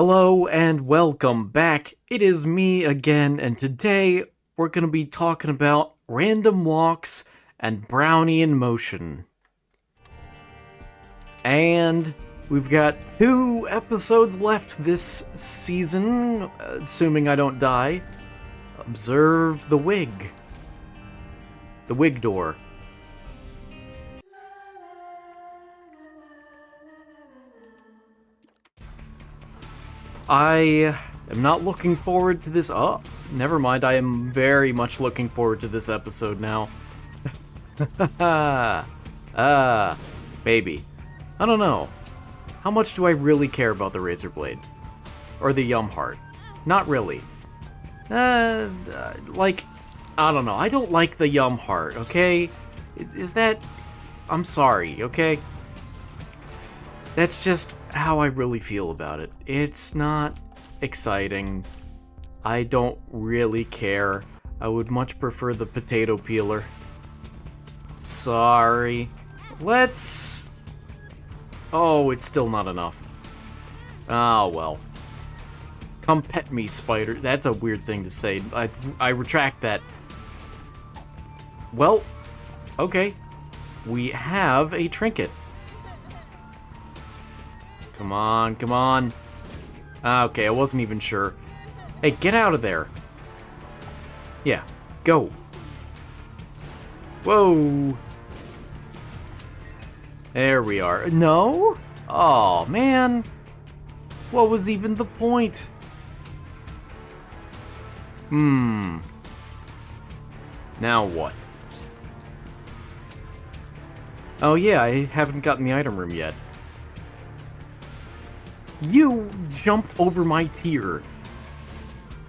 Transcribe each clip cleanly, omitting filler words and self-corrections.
Hello and welcome back. It is me again, and today we're going to be talking about random walks and Brownian motion. And we've got 2 episodes left this season, assuming I don't die. Observe the wig. The wig door. I am not looking forward to this. Oh, never mind. I am very much looking forward to this episode now. Maybe. I don't know. How much do I really care about the Razor Blade? Or the Yum Heart? Not really. Like, I don't know. I don't like the Yum Heart, okay? Is that... I'm sorry, okay? That's just how I really feel about it. It's not exciting. I don't really care. I would much prefer the potato peeler. Sorry. Let's... Oh, it's still not enough. Oh, well. Come pet me, spider. That's a weird thing to say. I retract that. Well, okay. We have a trinket. Come on, come on. Okay, I wasn't even sure. Hey, get out of there. Yeah, go. Whoa. There we are. No? Oh, man. What was even the point? Now what? Oh yeah, I haven't gotten the item room yet. You jumped over my tier.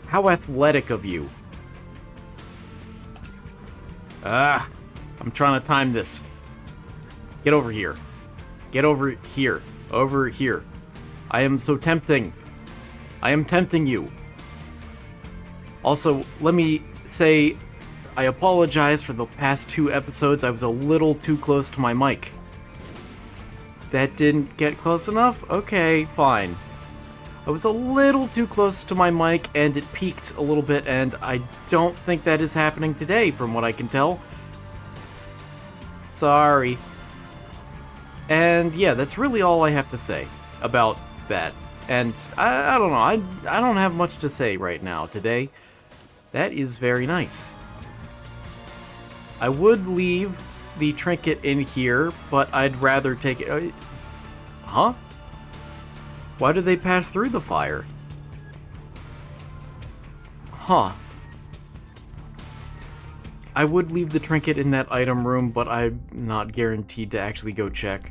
How athletic of you. I'm trying to time this. Get over here. Get over here. Over here. I am so tempting. I am tempting you. Also, let me say, I apologize for the past 2 episodes. I was a little too close to my mic. That didn't get close enough? Okay, fine. I was a little too close to my mic, and it peaked a little bit, and I don't think that is happening today, from what I can tell. Sorry. And yeah, that's really all I have to say about that. And I don't know, I don't have much to say right now today. That is very nice. I would leave the trinket in here, but I'd rather take it... Huh? Why did they pass through the fire? Huh. I would leave the trinket in that item room, but I'm not guaranteed to actually go check.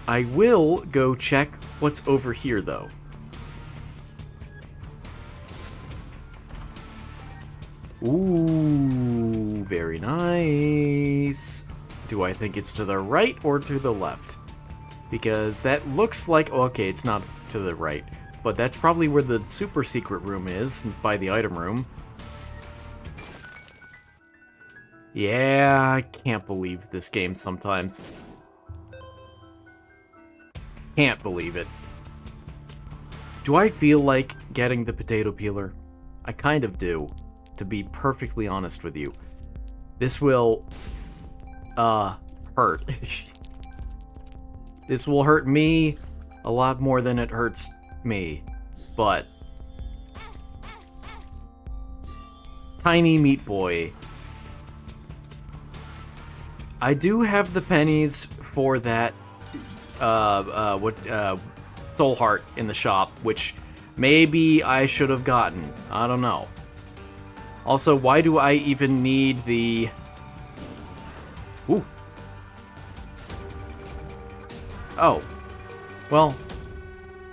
I will go check what's over here, though. Ooh, very nice. Do I think it's to the right or to the left? Because that looks like... Oh, okay, it's not to the right. But that's probably where the super secret room is, by the item room. Yeah, I can't believe this game sometimes. Can't believe it. Do I feel like getting the potato peeler? I kind of do, to be perfectly honest with you. This will, hurt. This will hurt me a lot more than it hurts me, but... Tiny Meat Boy. I do have the pennies for that, Soul Heart in the shop, which maybe I should have gotten. I don't know. Also, why do I even need the... Ooh. Oh. Well.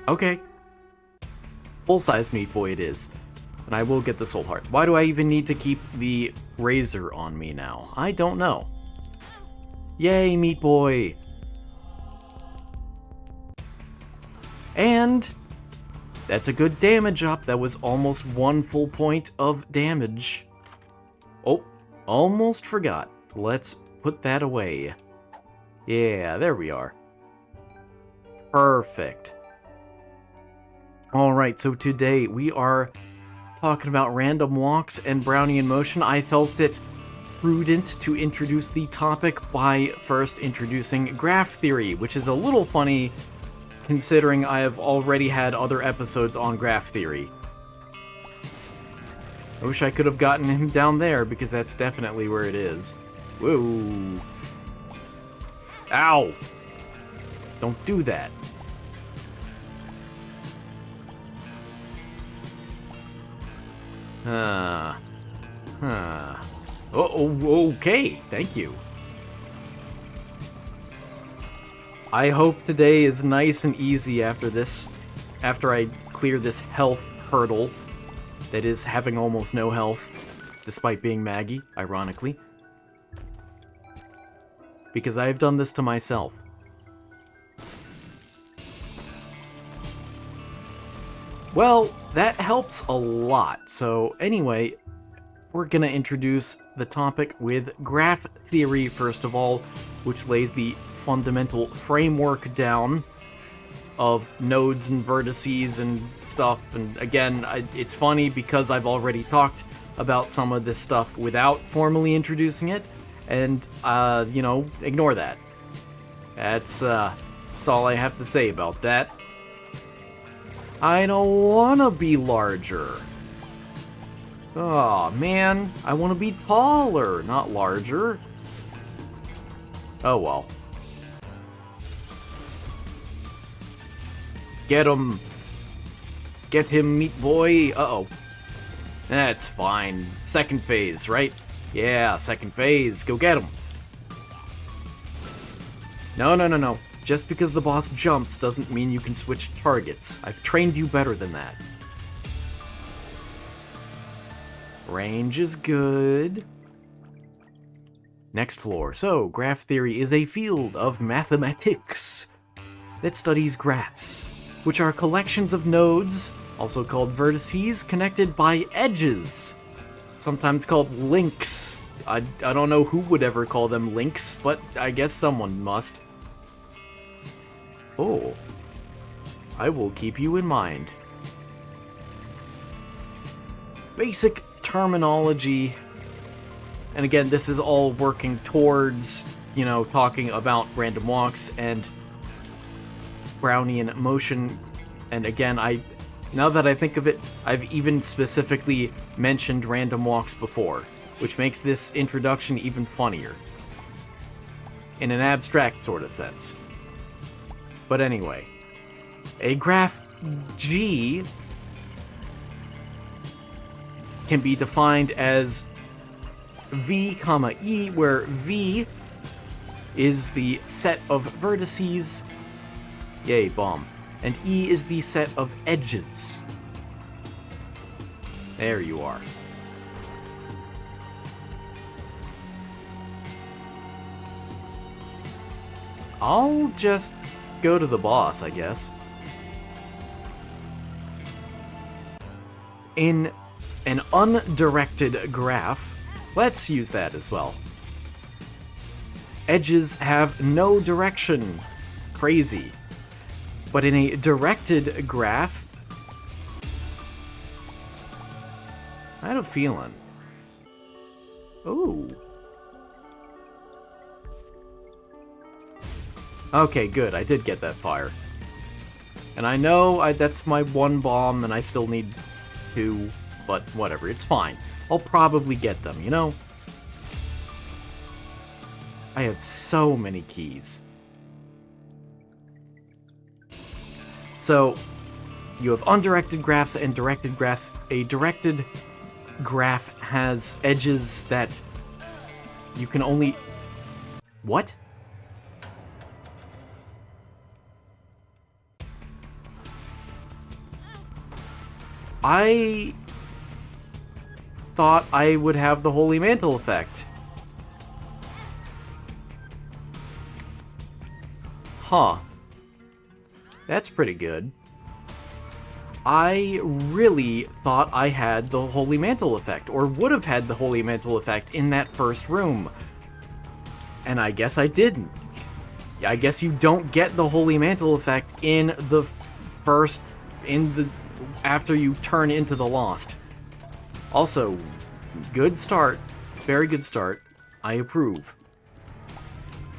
Okay. Full-size Meat Boy it is. And I will get the Soul Heart. Why do I even need to keep the razor on me now? I don't know. Yay, Meat Boy! And... that's a good damage up. That was almost 1 full point of damage. Oh, almost forgot. Let's put that away. Yeah, there we are. Perfect. Alright, so today we are talking about random walks and Brownian motion. I felt it prudent to introduce the topic by first introducing graph theory, which is a little funny considering I have already had other episodes on graph theory. I wish I could have gotten him down there, because that's definitely where it is. Whoa. Ow! Don't do that. Oh, okay, thank you. I hope today is nice and easy after I clear this health hurdle that is having almost no health, despite being Maggie, ironically. Because I have done this to myself. Well, that helps a lot. So anyway, we're gonna introduce the topic with graph theory first of all, which lays the fundamental framework down of nodes and vertices and stuff. And again, it's funny because I've already talked about some of this stuff without formally introducing it, and you know, ignore that. That's all I have to say about that. I don't wanna be larger. Oh man, I wanna be taller, not larger. Oh well. Get him. Get him, meat boy. Uh-oh. That's fine. Second phase, right? Yeah, second phase. Go get him. No. Just because the boss jumps doesn't mean you can switch targets. I've trained you better than that. Range is good. Next floor. So, graph theory is a field of mathematics that studies graphs, which are collections of nodes, also called vertices, connected by edges, sometimes called links. I don't know who would ever call them links, but I guess someone must. Oh, I will keep you in mind. Basic terminology, and again, this is all working towards, you know, talking about random walks and Brownian motion. And again, now that I think of it, I've even specifically mentioned random walks before, which makes this introduction even funnier. In an abstract sort of sense. But anyway, a graph G can be defined as V, E, where V is the set of vertices. Yay, bomb. And E is the set of edges. There you are. I'll just go to the boss, I guess. In an undirected graph, let's use that as well. Edges have no direction. Crazy. But in a directed graph, I had a feeling. Ooh. Okay, good. I did get that fire. And I know that's my one bomb, and I still need two, but whatever. It's fine. I'll probably get them, you know? I have so many keys. So, you have undirected graphs and directed graphs. A directed graph has edges that you can only... What? I thought I would have the Holy Mantle effect. Huh. That's pretty good. I really thought I had the Holy Mantle effect, or would have had the Holy Mantle effect in that first room. And I guess I didn't. I guess you don't get the Holy Mantle effect in the first... after you turn into the Lost. Also, good start. Very good start. I approve.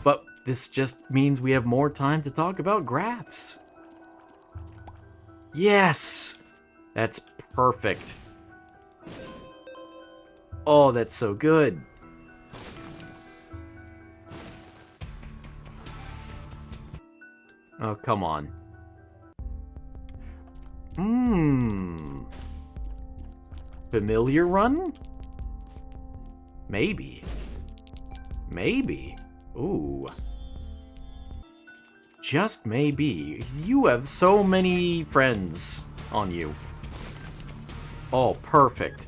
But this just means we have more time to talk about graphs. Yes! That's perfect. Oh, that's so good. Oh, come on. Familiar run? Maybe. Maybe. Ooh. Just maybe. You have so many friends on you. Oh, perfect.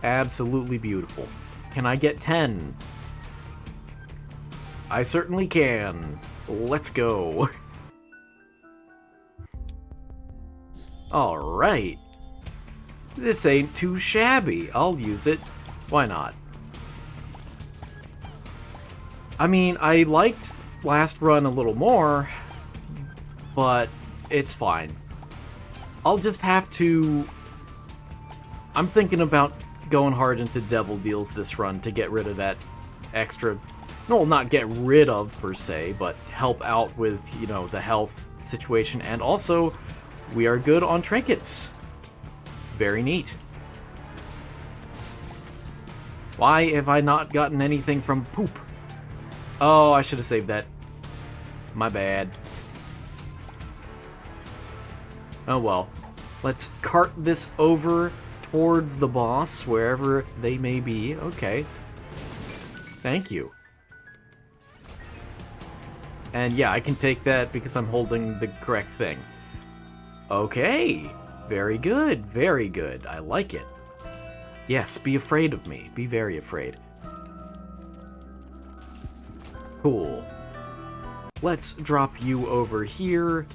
Absolutely beautiful. Can I get 10? I certainly can. Let's go. Alright. This ain't too shabby. I'll use it. Why not? I mean, I liked last run a little more, but it's fine. I'll just have to... I'm thinking about going hard into Devil Deals this run to get rid of that extra... Well, not get rid of, per se, but help out with, you know, the health situation. And also, we are good on trinkets. Very neat. Why have I not gotten anything from poop? Oh, I should have saved that. My bad. Oh well. Let's cart this over towards the boss, wherever they may be. Okay. Thank you. And yeah, I can take that because I'm holding the correct thing. Okay. Very good. Very good. I like it. Yes, be afraid of me. Be very afraid. Cool. Let's drop you over here.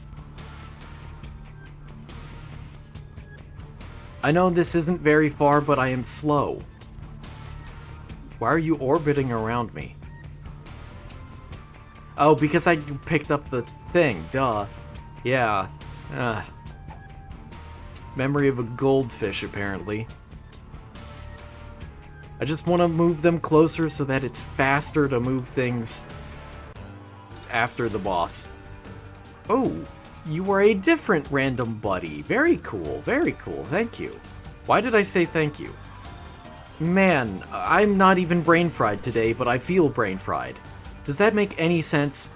I know this isn't very far, but I am slow. Why are you orbiting around me? Oh, because I picked up the thing. Duh. Yeah. Memory of a goldfish, apparently. I just want to move them closer so that it's faster to move things after the boss. Oh, you are a different random buddy. Very cool, very cool. Thank you. Why did I say thank you? Man, I'm not even brain fried today, but I feel brain fried. Does that make any sense?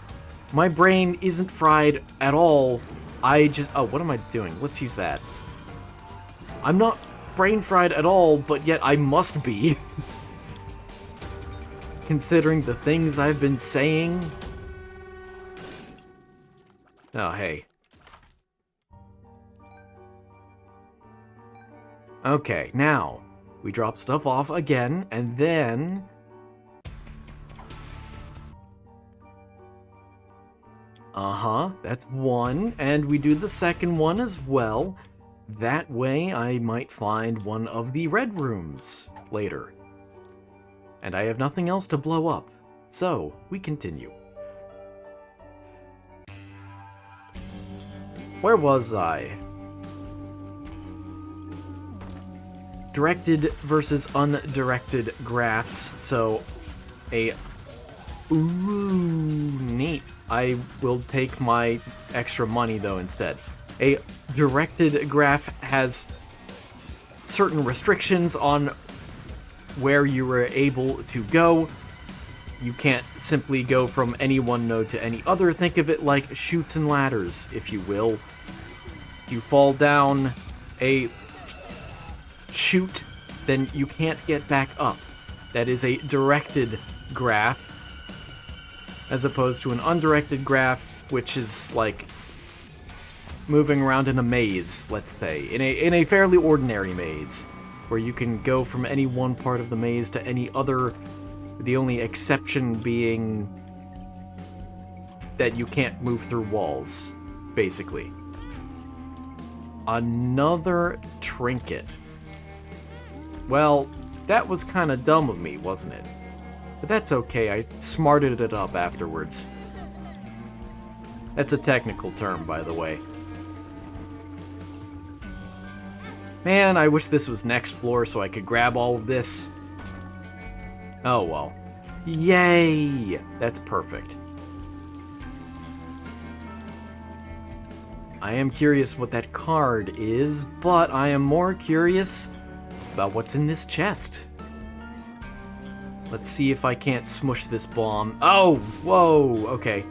My brain isn't fried at all. I just... Oh, what am I doing? Let's use that. I'm not brain fried at all, but yet I must be. Considering the things I've been saying. Oh, hey. Okay, now, we drop stuff off again, and then... that's one, and we do the second one as well. That way, I might find one of the red rooms later. And I have nothing else to blow up, so we continue. Where was I? Directed versus undirected graphs, so a... Ooh, neat. I will take my extra money, though, instead. A directed graph has certain restrictions on where you were able to go. You can't simply go from any one node to any other. Think of it like chutes and ladders, if you will. You fall down a chute, then you can't get back up. That is a directed graph, as opposed to an undirected graph, which is like moving around in a maze, let's say, in a fairly ordinary maze, where you can go from any one part of the maze to any other, the only exception being that you can't move through walls, basically. Another trinket. Well, that was kind of dumb of me, wasn't it? But that's okay, I smarted it up afterwards. That's a technical term, by the way. Man, I wish this was next floor so I could grab all of this. Oh well. Yay! That's perfect. I am curious what that card is, but I am more curious about what's in this chest. Let's see if I can't smush this bomb. Oh! Whoa! Okay.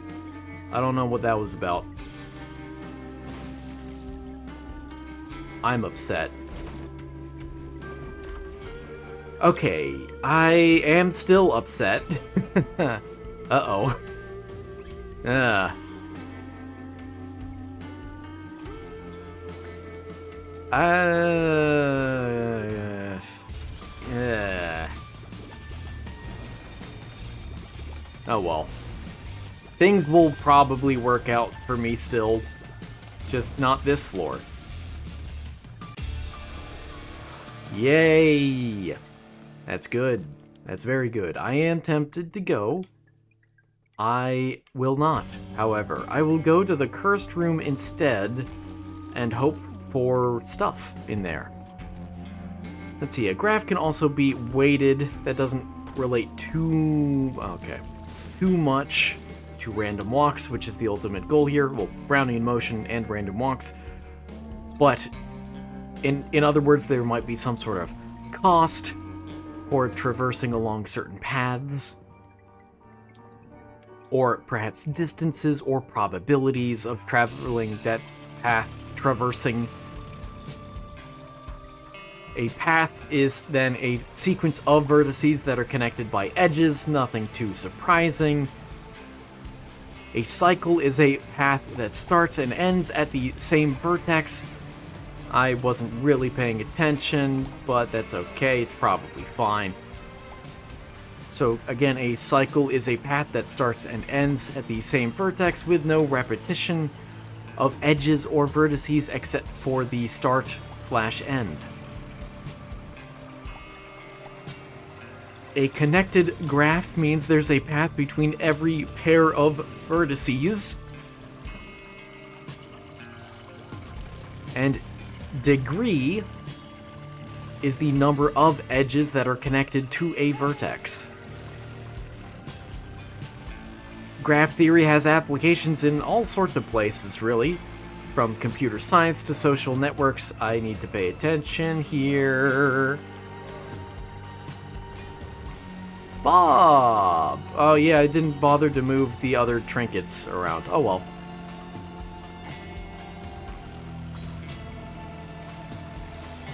I don't know what that was about. I'm upset. Okay, I am still upset. Uh-oh. Uh. Oh well. Things will probably work out for me still, just not this floor. Yay! That's good. That's very good. I am tempted to go. I will not, however. I will go to the cursed room instead and hope for stuff in there. Let's see, a graph can also be weighted. That doesn't relate too much to random walks, which is the ultimate goal here. Well, Brownian motion and random walks. But in other words, there might be some sort of cost for traversing along certain paths, or perhaps distances or probabilities of traveling that path, traversing. A path is then a sequence of vertices that are connected by edges, nothing too surprising. A cycle is a path that starts and ends at the same vertex. I wasn't really paying attention, but that's okay, it's probably fine. So again, a cycle is a path that starts and ends at the same vertex with no repetition of edges or vertices except for the start/end. A connected graph means there's a path between every pair of vertices. And degree is the number of edges that are connected to a vertex. Graph theory has applications in all sorts of places, really. From computer science to social networks. I need to pay attention here. Bob! Oh yeah, I didn't bother to move the other trinkets around. Oh well.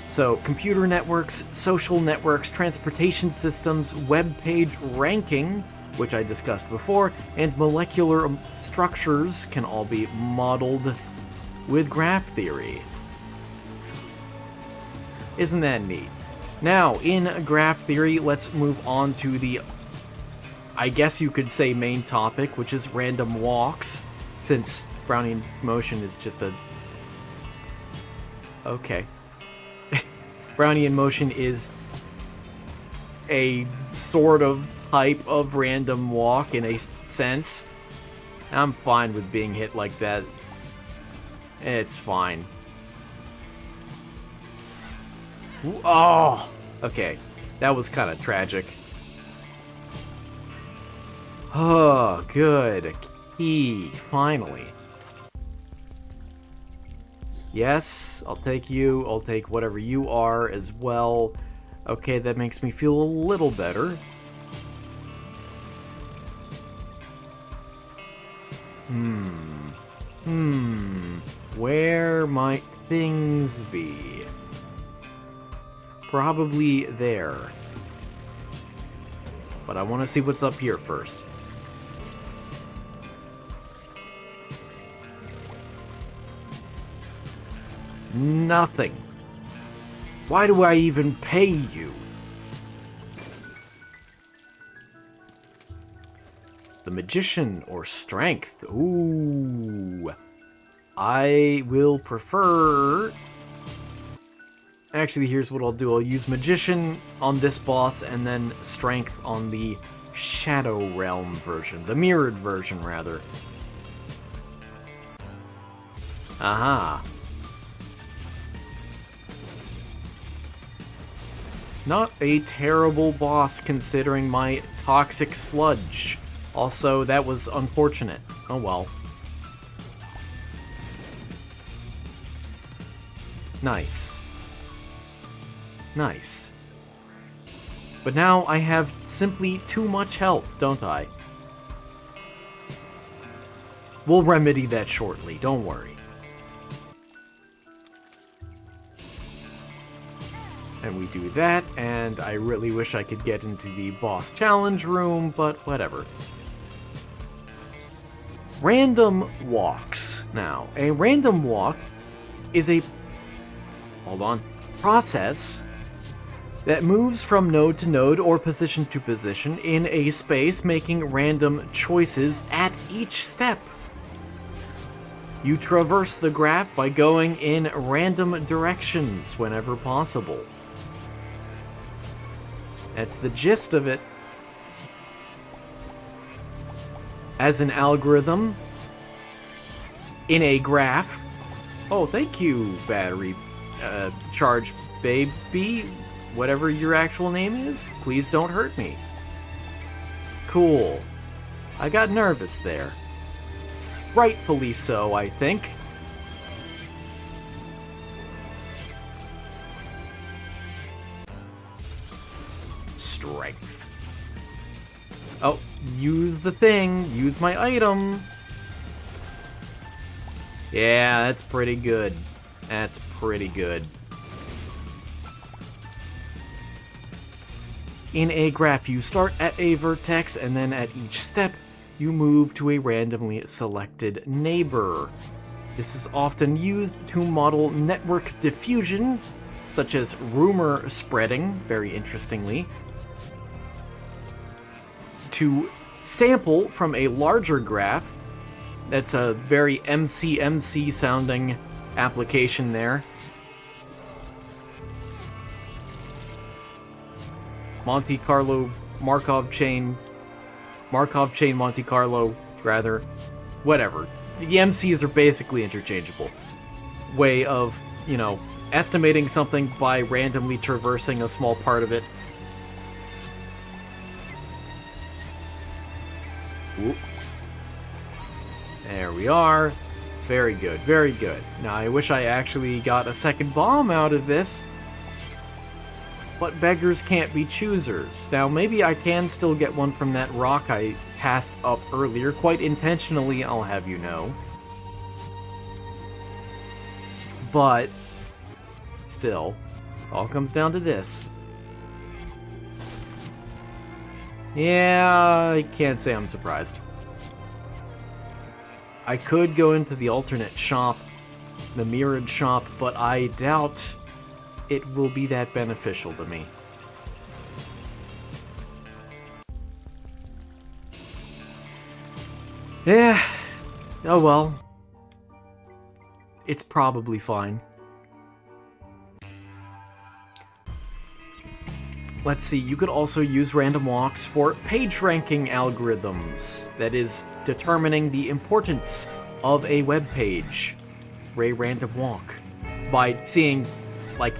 So, computer networks, social networks, transportation systems, web page ranking, which I discussed before, and molecular structures can all be modeled with graph theory. Isn't that neat? Now, in graph theory, let's move on to the, I guess you could say, main topic, which is random walks, since Brownian motion is just a... Okay. Brownian motion is a sort of type of random walk in a sense. I'm fine with being hit like that. It's fine. Oh! Okay. That was kind of tragic. Oh, good. Key. Finally. Yes, I'll take you. I'll take whatever you are as well. Okay, that makes me feel a little better. Where might things be? Probably there. But I want to see what's up here first. Nothing. Why do I even pay you? The magician or strength. Ooh. I will prefer... Actually, here's what I'll do. I'll use magician on this boss and then strength on the Shadow Realm version. The mirrored version, rather. Aha. Not a terrible boss considering my toxic sludge. Also, that was unfortunate. Oh well. Nice. Nice. But now I have simply too much health, don't I? We'll remedy that shortly, don't worry. And we do that, and I really wish I could get into the boss challenge room, but whatever. Random walks. Now, a random walk is a process that moves from node to node or position to position in a space, making random choices at each step. You traverse the graph by going in random directions whenever possible. That's the gist of it. As an algorithm, in a graph... Oh, thank you, battery charge baby, whatever your actual name is. Please don't hurt me. Cool. I got nervous there. Rightfully so, I think. Strength. Oh, use the thing. Use my item. Yeah, that's pretty good. That's pretty good. In a graph, you start at a vertex, and then at each step, you move to a randomly selected neighbor. This is often used to model network diffusion, such as rumor spreading, very interestingly, to sample from a larger graph. That's a very MC sounding application there. Monte Carlo, Markov chain, Monte Carlo, rather. Whatever. The MCs are basically interchangeable. Way of, you know, estimating something by randomly traversing a small part of it. Whoop. There we are. Very good, very good. Now, I wish I actually got a second bomb out of this. But beggars can't be choosers. Now, maybe I can still get one from that rock I passed up earlier, quite intentionally, I'll have you know. But, still, all comes down to this. Yeah, I can't say I'm surprised. I could go into the alternate shop, the mirrored shop, but I doubt it will be that beneficial to me. Yeah, oh well. It's probably fine. Let's see, you could also use random walks for page ranking algorithms. That is, determining the importance of a web page. A random walk. By seeing, like,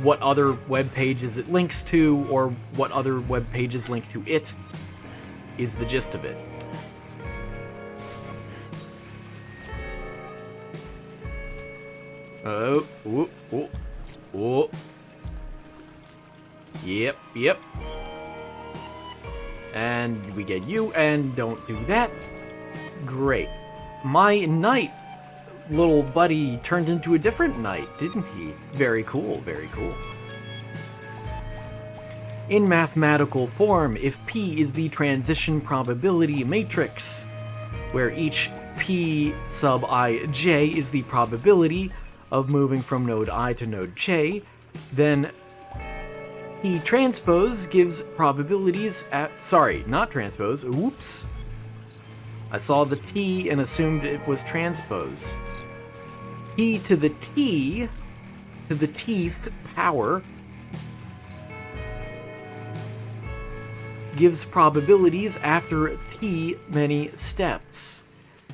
what other web pages it links to, or what other web pages link to it, is the gist of it. Oh, whoop, whoop, whoop. Yep. And we get you, and don't do that. Great. My knight little buddy turned into a different knight, didn't he? Very cool, very cool. In mathematical form, if P is the transition probability matrix, where each P sub ij is the probability of moving from node I to node j, then P transpose gives probabilities at... Sorry, not transpose. Oops. I saw the T and assumed it was transpose. P to the T, to the Tth power, gives probabilities after T many steps.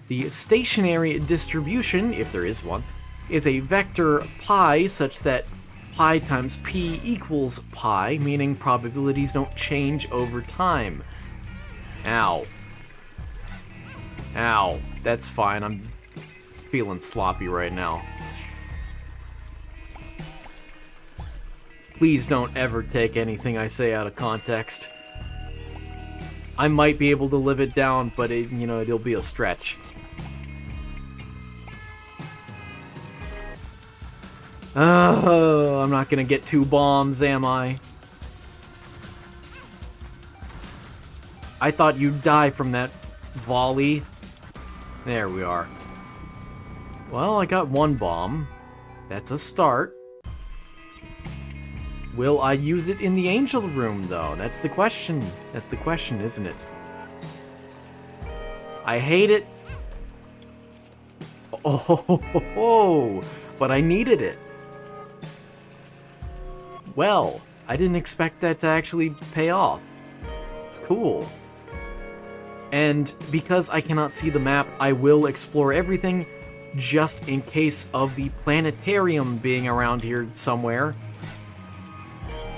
The stationary distribution, if there is one, is a vector pi such that pi times p equals pi, meaning probabilities don't change over time. Ow. Ow. That's fine, I'm feeling sloppy right now. Please don't ever take anything I say out of context. I might be able to live it down, but it'll be a stretch. Oh, I'm not gonna get 2 bombs, am I? I thought you'd die from that volley. There we are. Well, I got 1 bomb. That's a start. Will I use it in the angel room, though? That's the question. That's the question, isn't it? I hate it. Oh, but I needed it. Well, I didn't expect that to actually pay off. Cool. And because I cannot see the map, I will explore everything just in case of the planetarium being around here somewhere.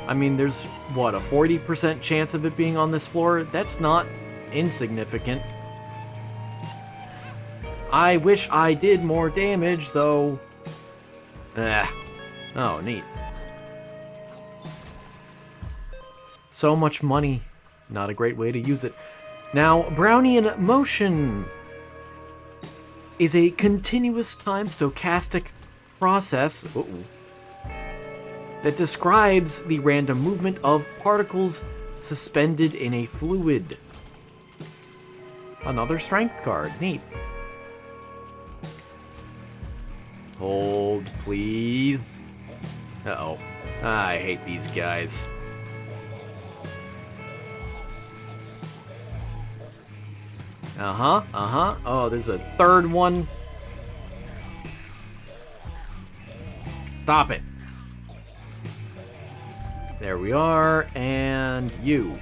I mean, there's, what, a 40% chance of it being on this floor? That's not insignificant. I wish I did more damage, though. Oh, neat. So much money. Not a great way to use it. Now, Brownian motion is a continuous time stochastic process that describes the random movement of particles suspended in a fluid. Another strength card. Neat. Hold, please. Uh-oh. I hate these guys. Oh, there's a third one. Stop it. There we are, and you.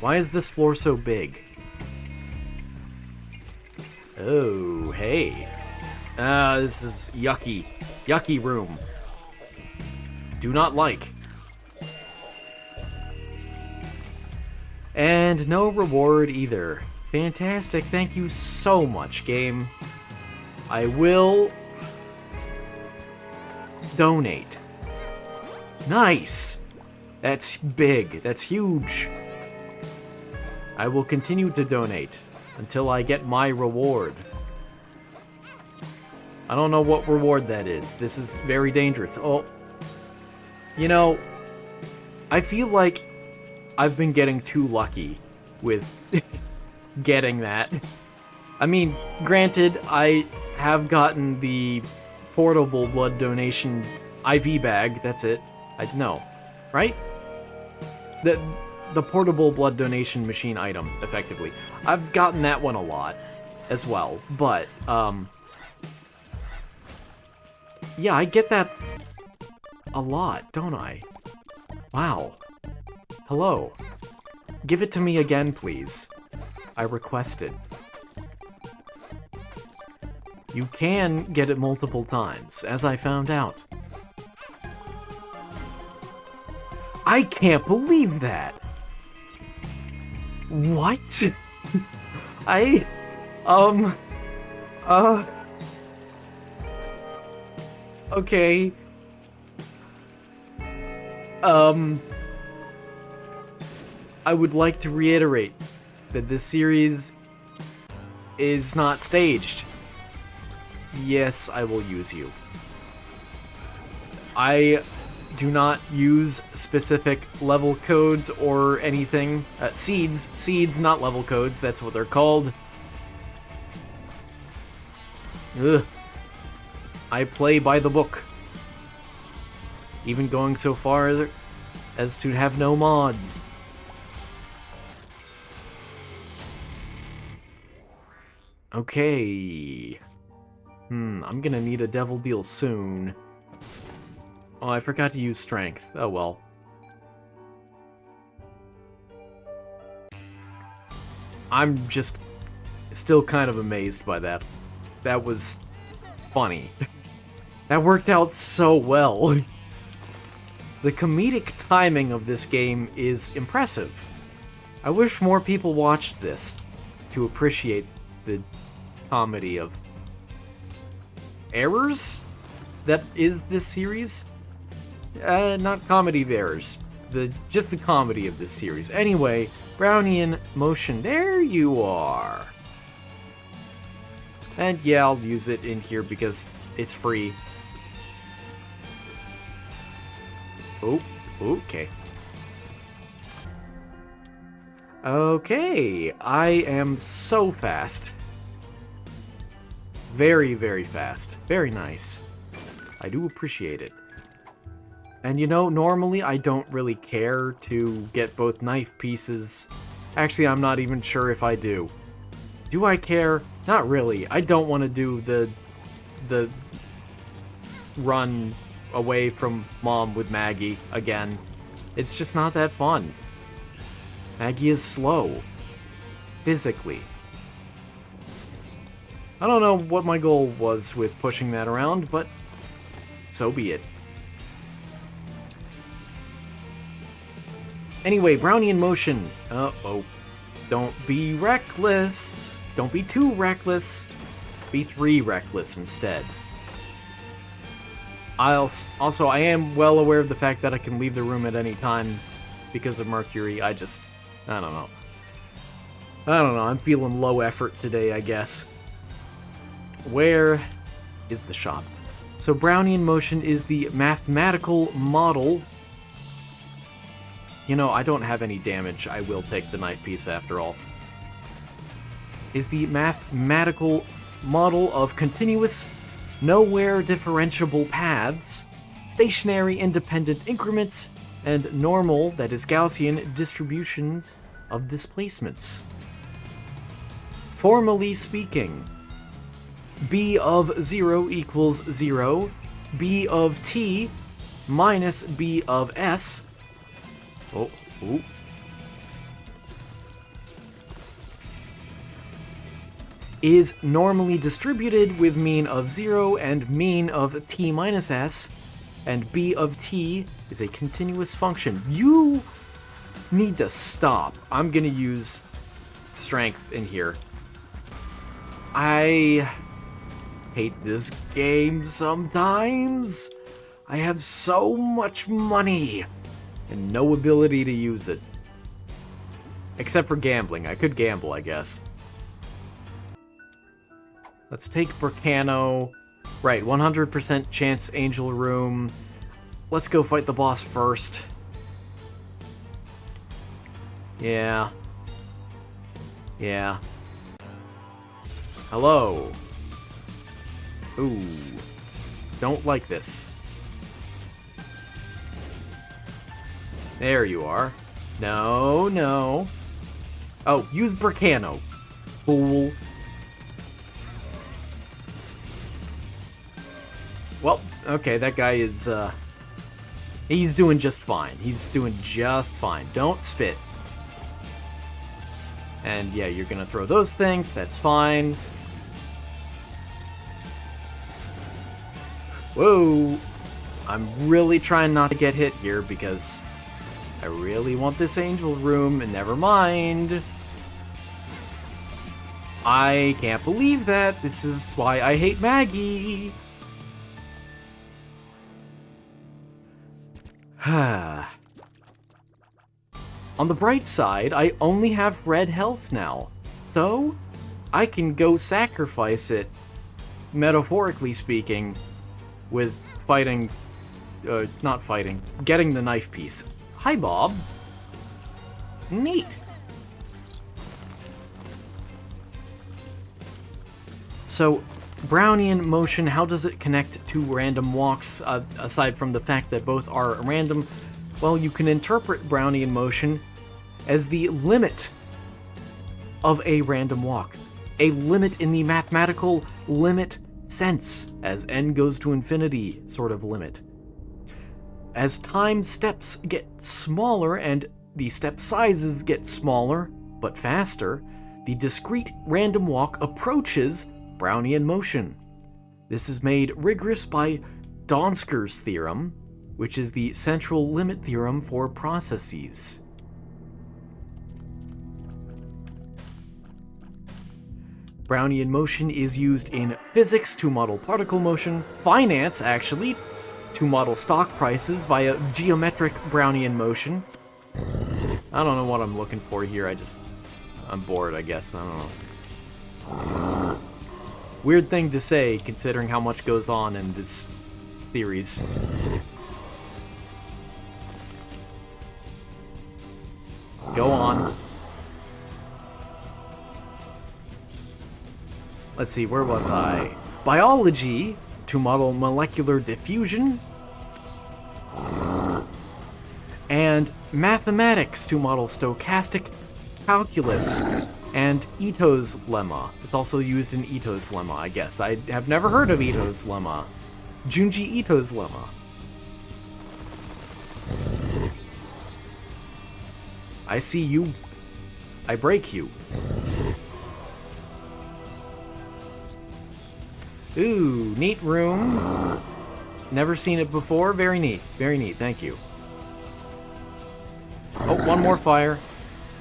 Why is this floor so big? Oh, hey. This is yucky. Yucky room. Do not like. And no reward either. Fantastic, thank you so much, game. I will donate. Nice! That's big, that's huge. I will continue to donate until I get my reward. I don't know what reward that is. This is very dangerous. Oh, you know, I feel like I've been getting too lucky with getting that. I mean, granted, I have gotten the portable blood donation IV bag. That's it. No, right? The portable blood donation machine item, effectively. I've gotten that one a lot as well, but yeah, I get that a lot, don't I? Wow. Hello. Give it to me again, please. I request it. You can get it multiple times, as I found out. I can't believe that! What? Okay. I would like to reiterate that this series is not staged. Yes, I will use you. I do not use specific level codes or anything. Seeds, not level codes, that's what they're called. Ugh. I play by the book. Even going so far as to have no mods. Okay. I'm gonna need a devil deal soon. Oh, I forgot to use strength. Oh well. I'm just still kind of amazed by that. That was funny. That worked out so well. The comedic timing of this game is impressive. I wish more people watched this to appreciate the comedy of errors that is this series. Not comedy of errors. Just the comedy of this series. Anyway, Brownian motion. There you are. And yeah, I'll use it in here because it's free. Oh, okay. Okay, I am so fast. Very, very fast. Very nice. I do appreciate it. And you know, normally I don't really care to get both knife pieces. Actually, I'm not even sure if I do. Do I care? Not really. I don't want to do the run away from Mom with Maggie again. It's just not that fun. Maggie is slow. Physically. I don't know what my goal was with pushing that around, but so be it. Anyway, Brownian motion. Uh-oh. Don't be reckless. Don't be too reckless. Be 3 reckless instead. I am well aware of the fact that I can leave the room at any time because of Mercury. I don't know. I'm feeling low effort today, I guess. Where is the shop? So Brownian motion is the mathematical model. You know, I don't have any damage. I will take the knife piece after all. Is the mathematical model of continuous, nowhere differentiable paths, stationary independent increments, and normal, that is Gaussian, distributions of displacements. Formally speaking, b of 0 equals 0, b of t minus b of s. Is normally distributed with mean of 0 and mean of t minus s, and b of t is a continuous function. You need to stop. I'm gonna use strength in here. I hate this game sometimes. I have so much money and no ability to use it. Except for gambling. I could gamble, I guess. Let's take Burkano. Right, 100% chance Angel Room. Let's go fight the boss first. Yeah. Hello. Ooh. Don't like this. There you are. No. Oh, use Burkano. Fool. Well, okay, that guy is, he's doing just fine. Don't spit. And yeah, you're gonna throw those things, that's fine. Whoa! I'm really trying not to get hit here because I really want this angel room, and never mind. I can't believe that. This is why I hate Maggie. On the bright side, I only have red health now, so I can go sacrifice it, metaphorically speaking, with getting the knife piece. Hi, Bob. Neat. So, Brownian motion, how does it connect to random walks, aside from the fact that both are random? Well, you can interpret Brownian motion as the limit of a random walk. A limit in the mathematical limit sense, as n goes to infinity sort of limit. As time steps get smaller and the step sizes get smaller, but faster, the discrete random walk approaches Brownian motion. This is made rigorous by Donsker's theorem, which is the central limit theorem for processes. Brownian motion is used in physics to model particle motion, finance, actually, to model stock prices via geometric Brownian motion. I don't know what I'm looking for here, I'm bored, I guess, I don't know. Weird thing to say, considering how much goes on in this theories. Go on. Let's see, where was I? Biology, to model molecular diffusion. And mathematics, to model stochastic calculus. And Ito's lemma. It's also used in Ito's lemma, I guess. I have never heard of Ito's lemma. Junji Ito's lemma. I see you. I break you. Ooh, neat room. Never seen it before. Very neat. Very neat. Thank you. Oh, one more fire.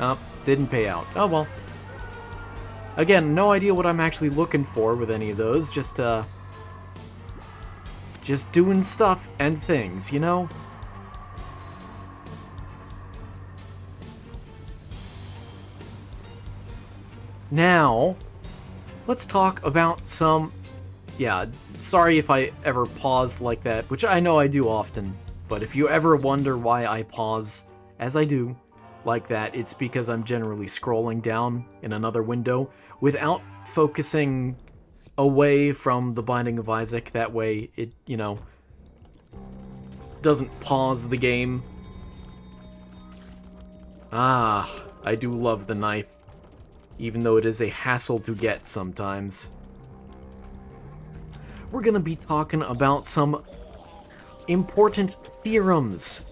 Oh, didn't pay out. Oh, well. Again, no idea what I'm actually looking for with any of those. Just doing stuff and things, you know? Now, let's talk about some... Yeah, sorry if I ever paused like that, which I know I do often, but if you ever wonder why I pause, as I do, like that, it's because I'm generally scrolling down in another window without focusing away from the Binding of Isaac. That way it, you know, doesn't pause the game. Ah, I do love the knife, even though it is a hassle to get sometimes. We're gonna be talking about some important theorems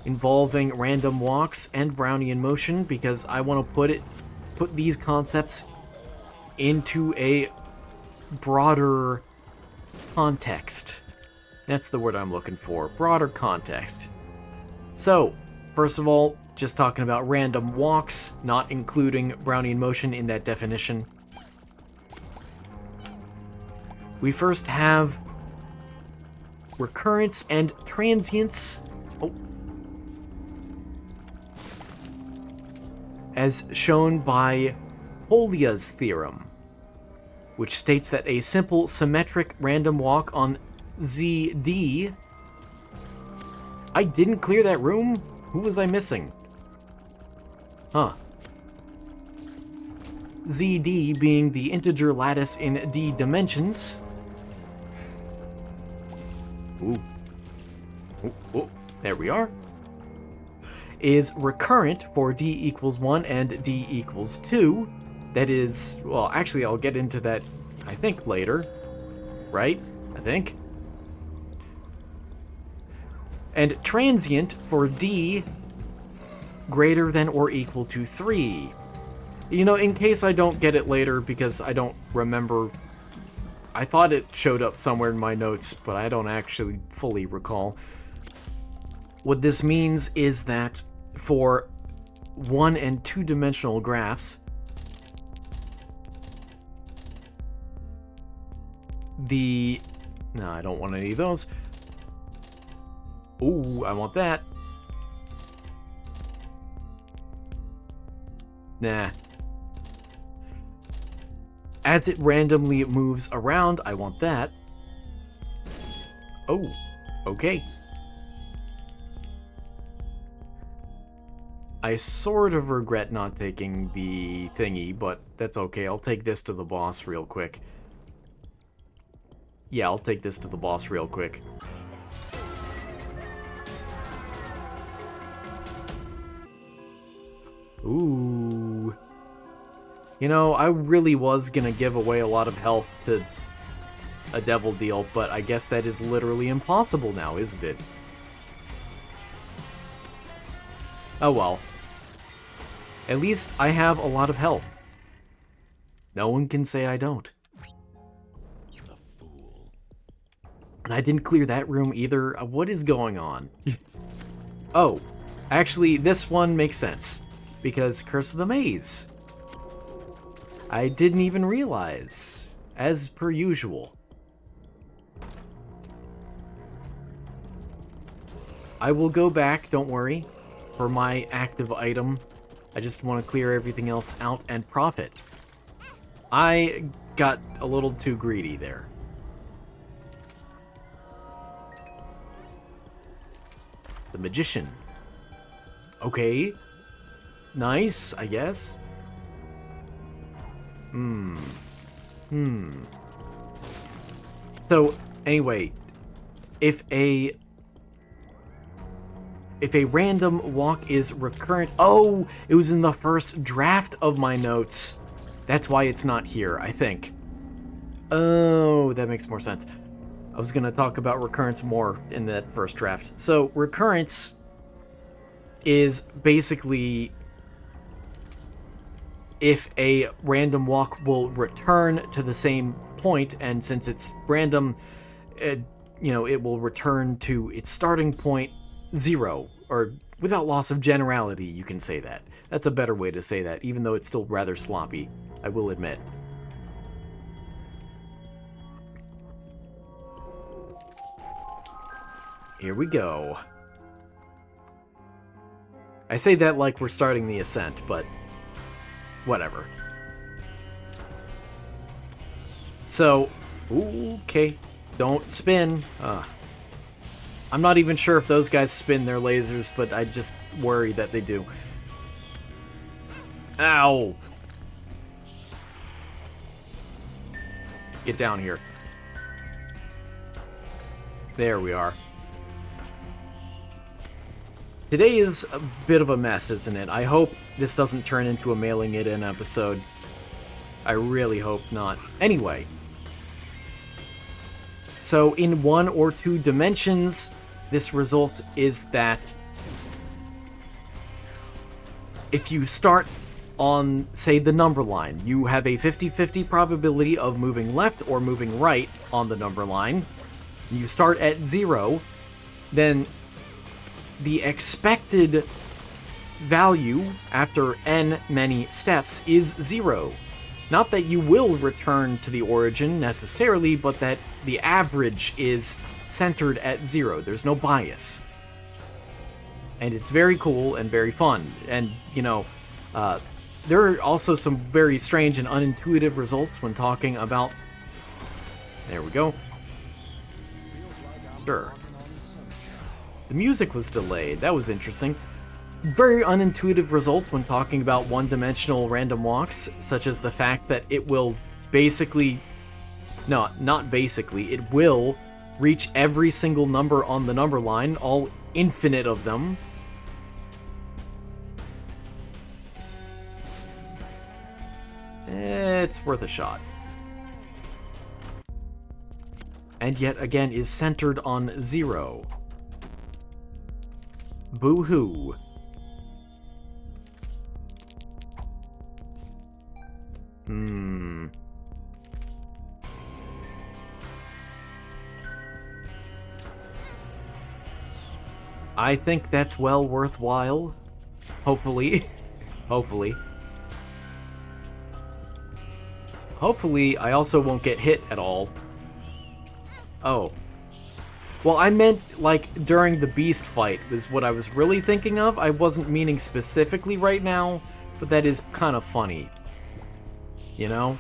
involving random walks and Brownian motion, because I want to put these concepts into a broader context. That's the word I'm looking for, broader context. So, first of all, just talking about random walks, not including Brownian motion in that definition. We first have recurrence and transience. Oh. As shown by Polya's theorem, which states that a simple symmetric random walk on ZD... I didn't clear that room? Who was I missing? Huh. ZD being the integer lattice in D dimensions. Ooh. Ooh, ooh. There we are. Is recurrent for D equals 1 and D equals 2. That is, well, actually, I'll get into that, I think, later. Right? I think. And transient for D greater than or equal to 3. You know, in case I don't get it later because I don't remember... I thought it showed up somewhere in my notes, but I don't actually fully recall. What this means is that for 1- and 2-dimensional graphs, No, I don't want any of those. Ooh, I want that. Nah. As it randomly moves around, I want that. Oh, okay. I sort of regret not taking the thingy, but that's okay. I'll take this to the boss real quick. Yeah, I'll take this to the boss real quick. Ooh. You know, I really was gonna give away a lot of health to a devil deal, but I guess that is literally impossible now, isn't it? Oh well. At least I have a lot of health. No one can say I don't. And I didn't clear that room either. What is going on? Oh, actually, this one makes sense. Because Curse of the Maze. I didn't even realize. As per usual. I will go back, don't worry, for my active item. I just want to clear everything else out and profit. I got a little too greedy there. The Magician. Okay. Nice, I guess. So, anyway, if a random walk is recurrent... Oh, it was in the first draft of my notes. That's why it's not here, I think. Oh, that makes more sense. I was going to talk about recurrence more in that first draft. So, recurrence is basically if a random walk will return to the same point, and since it's random, it will return to its starting point 0, or without loss of generality, you can say that. That's a better way to say that, even though it's still rather sloppy, I will admit. Here we go. I say that like we're starting the ascent, but whatever. So, okay, don't spin. I'm not even sure if those guys spin their lasers, but I just worry that they do. Ow! Get down here. There we are. Today is a bit of a mess, isn't it? I hope this doesn't turn into a mailing it in episode. I really hope not. Anyway. So in 1 or 2 dimensions, this result is that if you start on, say, the number line, you have a 50-50 probability of moving left or moving right on the number line. You start at 0, then the expected value after n many steps is 0. Not that you will return to the origin necessarily, but that the average is centered at 0. There's no bias. And it's very cool and very fun. And, there are also some very strange and unintuitive results when talking about... There we go. Sure. The music was delayed. That was interesting. Very unintuitive results when talking about one-dimensional random walks, such as the fact that it will basically... No, not basically. It will reach every single number on the number line, all infinite of them. It's worth a shot. And yet again is centered on 0. Boo-hoo. I think that's well worthwhile. Hopefully. Hopefully. Hopefully, I also won't get hit at all. Oh. Well, I meant, like, during the beast fight was what I was really thinking of. I wasn't meaning specifically right now, but that is kind of funny. You know?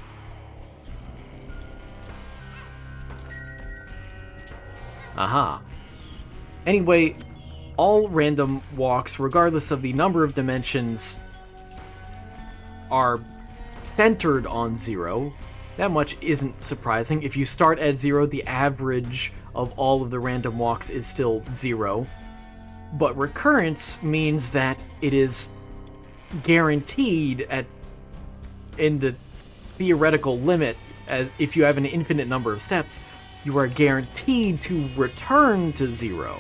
Aha. Anyway, all random walks, regardless of the number of dimensions, are centered on 0. That much isn't surprising. If you start at 0, the average of all of the random walks is still 0. But recurrence means that it is guaranteed in the theoretical limit, as if you have an infinite number of steps, you are guaranteed to return to 0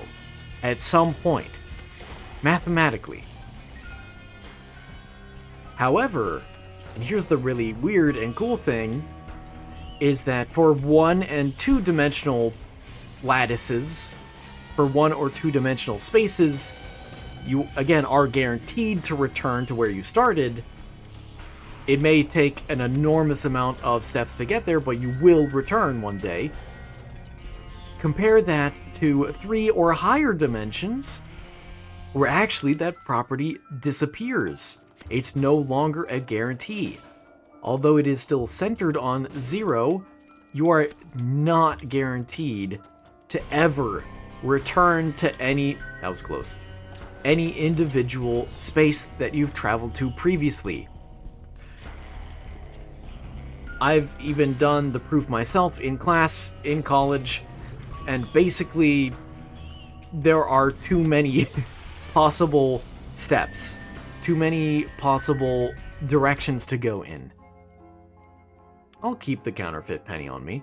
at some point, mathematically. However, and here's the really weird and cool thing, is that for 1- and 2-dimensional lattices for 1 or 2 dimensional spaces, you again are guaranteed to return to where you started. It may take an enormous amount of steps to get there, but you will return one day. Compare that to 3 or higher dimensions, where actually that property disappears. It's no longer a guarantee. Although it is still centered on 0, you are not guaranteed to ever return to any individual space that you've traveled to previously. I've even done the proof myself in class, in college, and basically there are too many possible steps, too many possible directions to go in. I'll keep the counterfeit penny on me.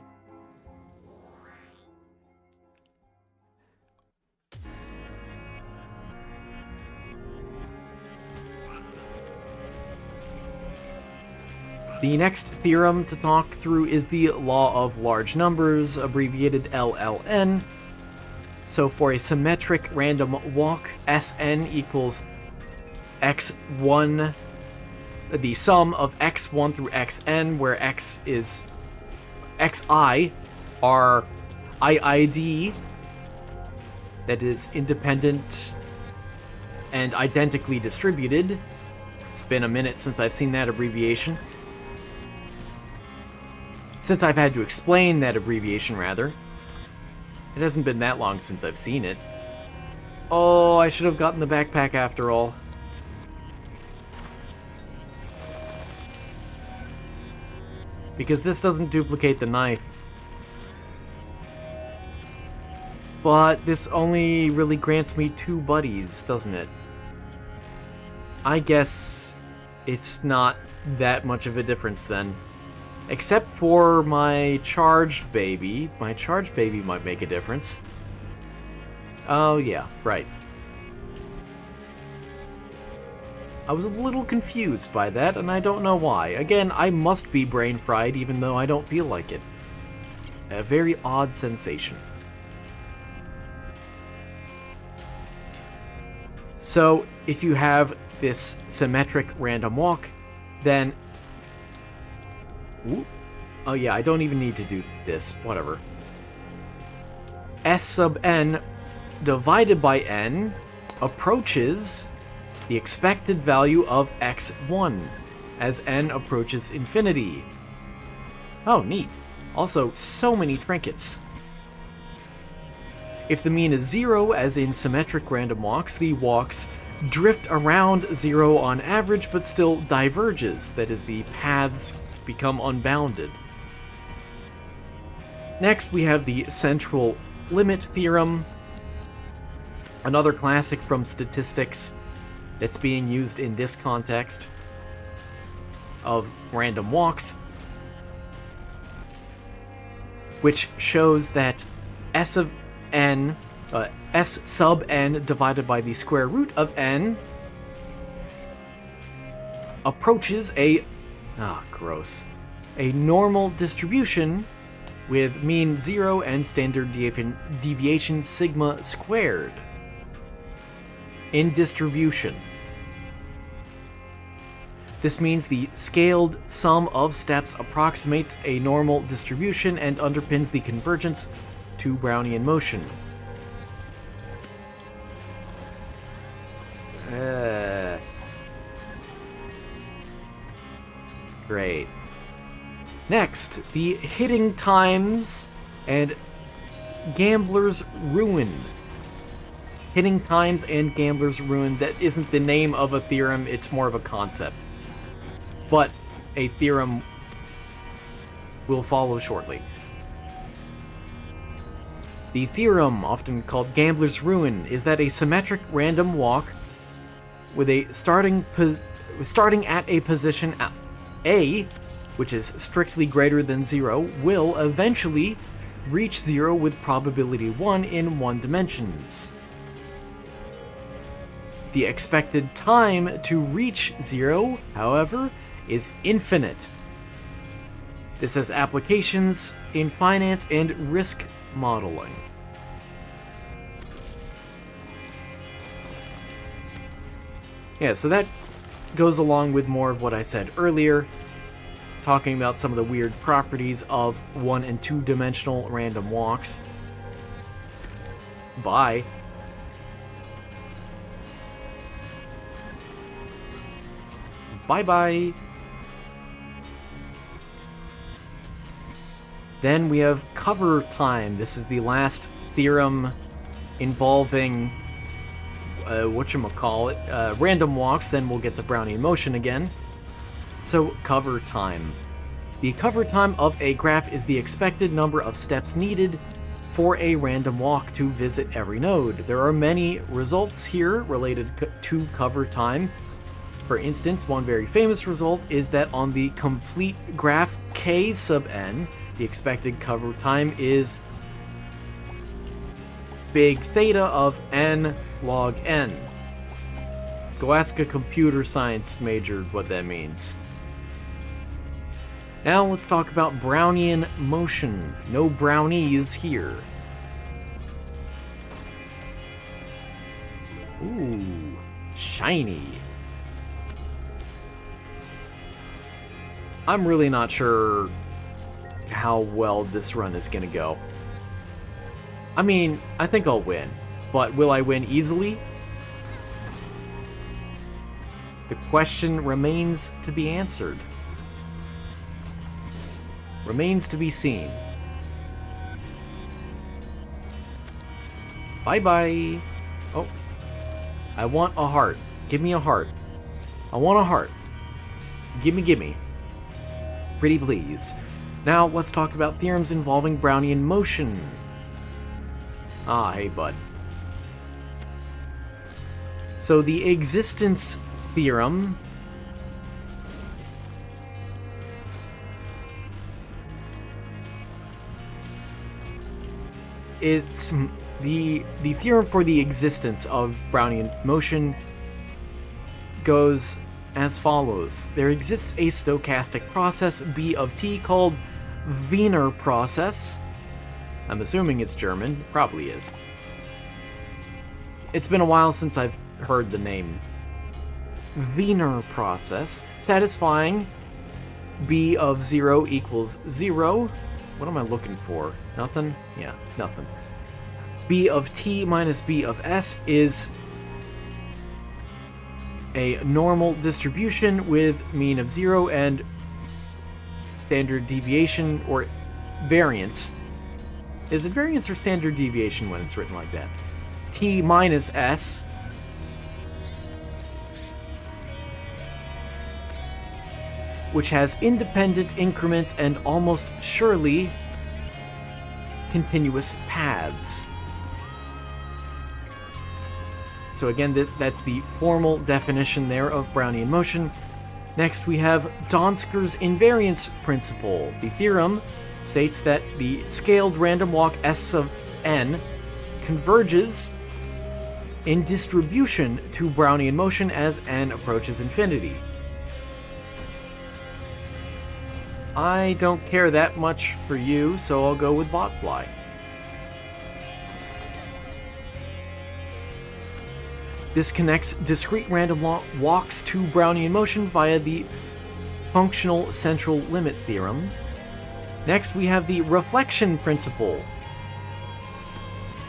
The next theorem to talk through is the law of large numbers, abbreviated LLN. So for a symmetric random walk, Sn equals x1, the sum of x1 through xn, where x is xi are IID, that is independent and identically distributed. It's been a minute since I've seen that abbreviation. Since I've had to explain that abbreviation, rather. It hasn't been that long since I've seen it. Oh, I should have gotten the backpack after all. Because this doesn't duplicate the knife. But this only really grants me 2 buddies, doesn't it? I guess it's not that much of a difference then. Except for my charged baby. My charged baby might make a difference. Oh yeah, right. I was a little confused by that, and I don't know why. Again, I must be brain fried even though I don't feel like it. A very odd sensation. So, if you have this symmetric random walk, then... Ooh. Oh yeah, I don't even need to do this. Whatever. S sub n divided by n approaches the expected value of x1 as n approaches infinity. Oh, neat. Also, so many trinkets. If the mean is 0, as in symmetric random walks, the walks drift around 0 on average, but still diverges. That is, the paths become unbounded. Next, we have the central limit theorem, another classic from statistics that's being used in this context of random walks, which shows that S sub n divided by the square root of n approaches a normal distribution with mean 0 and standard deviation sigma squared. In distribution. This means the scaled sum of steps approximates a normal distribution and underpins the convergence to Brownian motion. Great. Next, the hitting times and Gambler's Ruin. Hitting times and Gambler's Ruin, that isn't the name of a theorem, it's more of a concept. But a theorem will follow shortly. The theorem, often called Gambler's Ruin, is that a symmetric random walk with a starting at a position A, which is strictly greater than 0, will eventually reach 0 with probability 1 in 1 dimensions. The expected time to reach 0, however, is infinite. This has applications in finance and risk modeling. Yeah, so that goes along with more of what I said earlier, talking about some of the weird properties of 1- and 2-dimensional random walks. Bye. Bye-bye. Then we have cover time. This is the last theorem involving whatchamacallit, random walks. Then we'll get to Brownian motion again. So, cover time. The cover time of a graph is the expected number of steps needed for a random walk to visit every node. There are many results here related to cover time. For instance, one very famous result is that on the complete graph k sub n, the expected cover time is big theta of n log n. Go ask a computer science major what that means. Now let's talk about Brownian motion. No brownies here. Ooh, shiny. I'm really not sure how well this run is gonna go. I mean, I think I'll win, but will I win easily? The question remains to be answered. Remains to be seen. Bye-bye. Oh. I want a heart. Give me a heart. I want a heart. Gimme. Pretty please. Now, let's talk about theorems involving Brownian motion. Ah, hey, bud. So, the existence theorem it's the theorem for the existence of Brownian motion goes as follows. There exists a stochastic process B of t called Wiener process. I'm assuming it's German. Probably is. It's been a while since I've heard the name. Wiener process, satisfying B of 0 equals 0. What am I looking for? Nothing? Yeah, nothing. B of t minus B of s is a normal distribution with mean of 0 and standard deviation or variance. Is it variance or standard deviation when it's written like that? T minus s which has independent increments and almost surely continuous paths. So again, that's the formal definition there of Brownian motion. Next we have Donsker's invariance principle. The theorem states that the scaled random walk S sub n converges in distribution to Brownian motion as n approaches infinity. I don't care that much for you, so I'll go with botfly. This connects discrete random walks to Brownian motion via the functional central limit theorem. Next, we have the reflection principle.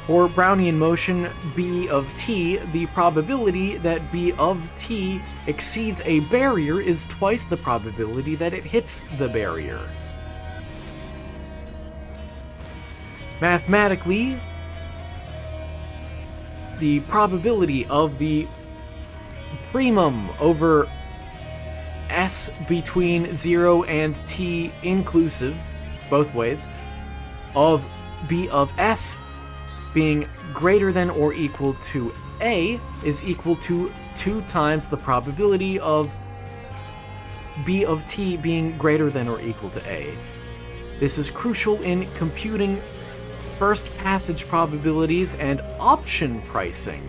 For Brownian motion B of t, the probability that B of t exceeds a barrier is twice the probability that it hits the barrier. Mathematically, the probability of the supremum over s between 0 and t inclusive, both ways, of B of s being greater than or equal to a is equal to 2 times the probability of B of t being greater than or equal to a. This is crucial in computing first passage probabilities and option pricing.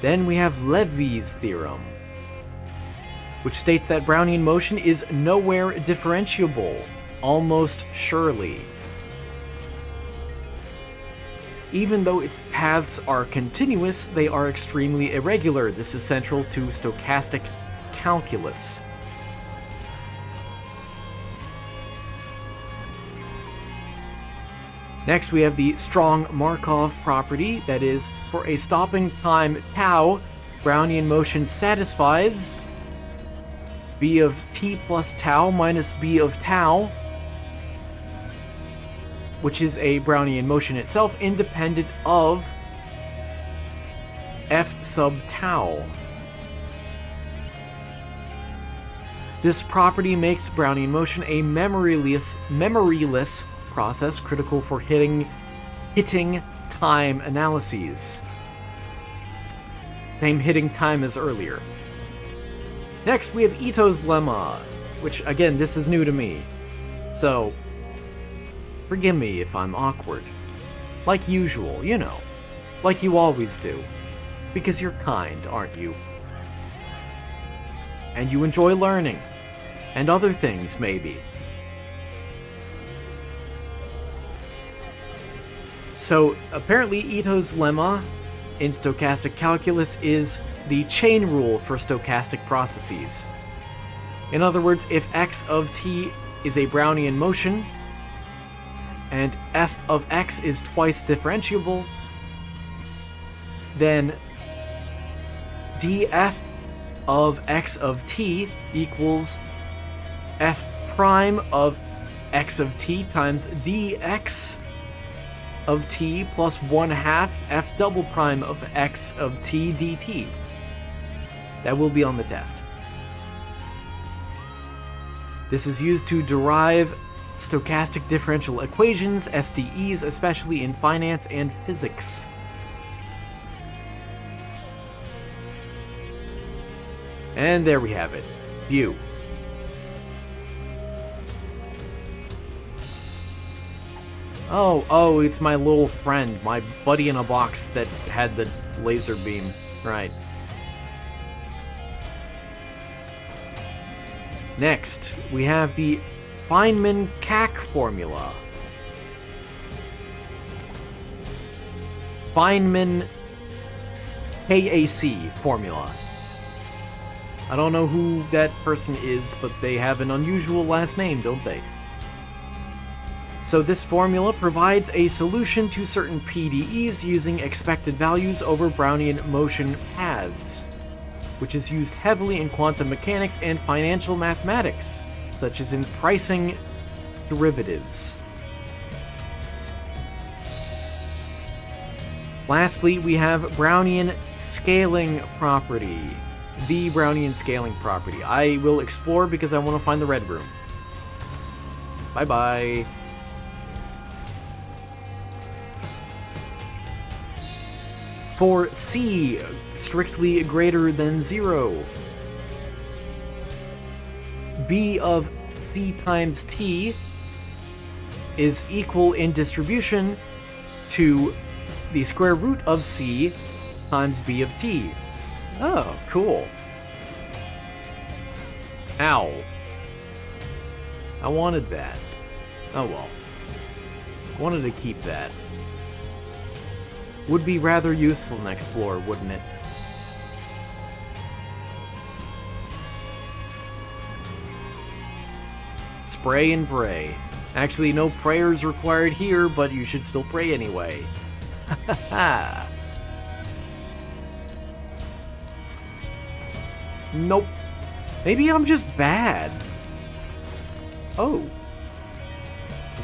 Then we have Levy's theorem, which states that Brownian motion is nowhere differentiable, almost surely. Even though its paths are continuous, they are extremely irregular. This is central to stochastic calculus. Next, we have the strong Markov property, that is, for a stopping time tau, Brownian motion satisfies b of t plus tau minus b of tau, which is a Brownian motion itself, independent of f sub tau. This property makes Brownian motion a memoryless process critical for hitting time analyses. Same hitting time as earlier. Next, we have Ito's lemma, which, again, this is new to me. So, forgive me if I'm awkward. Like usual, you know. Like you always do. Because you're kind, aren't you? And you enjoy learning. And other things, maybe. So, apparently Ito's lemma in stochastic calculus is the chain rule for stochastic processes. In other words, if x of t is a Brownian motion, and f of x is twice differentiable, then df of x of t equals f prime of x of t times dx of t plus 1/2 f double prime of x of t dt. That will be on the test. This is used to derive stochastic differential equations, SDEs, especially in finance and physics. And there we have it. View. Oh, it's my little friend, my buddy in a box that had the laser beam. Right. Next, we have the Feynman-Kac formula. Feynman-KAC formula. I don't know who that person is, but they have an unusual last name, don't they? So this formula provides a solution to certain PDEs using expected values over Brownian motion paths, which is used heavily in quantum mechanics and financial mathematics, such as in pricing derivatives. Lastly, we have Brownian scaling property. The Brownian scaling property. I will explore because I want to find the red room. Bye-bye. For c strictly greater than 0, b of c times t is equal in distribution to the square root of c times b of t. Oh, cool. Ow. I wanted that. Oh well. I wanted to keep that. Would be rather useful next floor, wouldn't it? Spray and pray. Actually, no prayers required here, but you should still pray anyway. Ha ha. Nope. Maybe I'm just bad. Oh.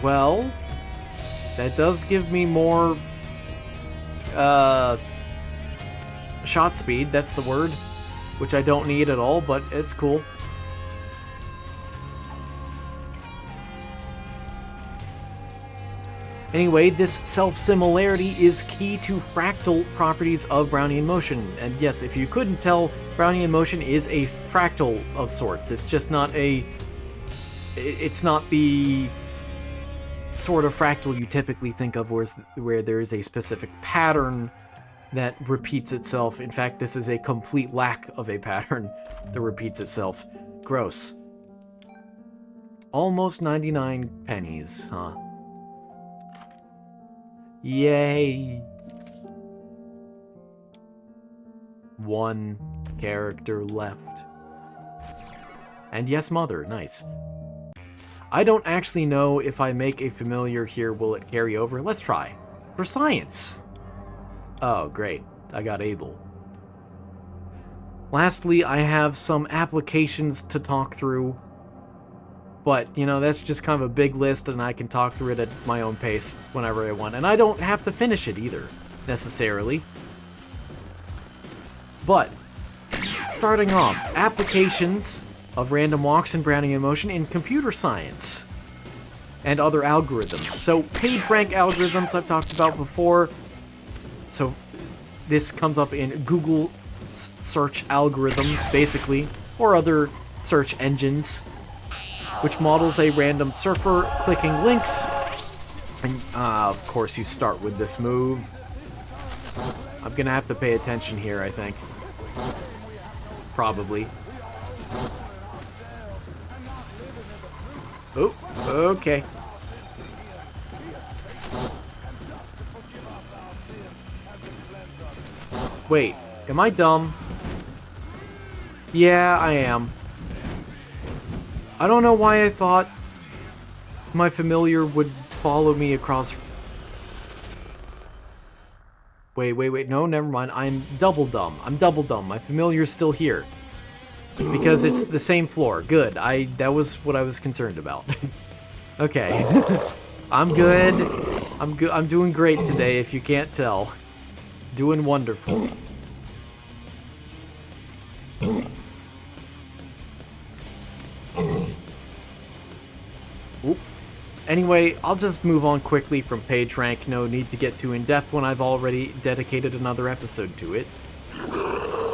Well, that does give me more shot speed, that's the word, which I don't need at all, but it's cool. Anyway, this self-similarity is key to fractal properties of Brownian motion, and yes, if you couldn't tell, Brownian motion is a fractal of sorts. It's just not a... It's not the sort of fractal you typically think of where there is a specific pattern that repeats itself. In fact, this is a complete lack of a pattern that repeats itself. Gross. Almost 99 pennies, huh? Yay! One character left. And yes, mother. Nice. I don't actually know if I make a familiar here, will it carry over? Let's try. For science. Oh, great. I got able. Lastly, I have some applications to talk through. But, you know, that's just kind of a big list, and I can talk through it at my own pace whenever I want. And I don't have to finish it either, necessarily. But, starting off, applications of random walks and Brownian motion in computer science and other algorithms. So, PageRank algorithms I've talked about before. So, this comes up in Google search algorithm, basically, or other search engines, which models a random surfer clicking links. And, of course, you start with this move. I'm gonna have to pay attention here, I think. Probably. Oh, okay. Wait, am I dumb? Yeah, I am. I don't know why I thought my familiar would follow me across... Wait, no, never mind. I'm double dumb. My familiar's still here. Because it's the same floor. Good. That was what I was concerned about. Okay. I'm good. I'm doing great today, if you can't tell. Doing wonderful. Oop. Anyway, I'll just move on quickly from PageRank. No need to get too in-depth when I've already dedicated another episode to it.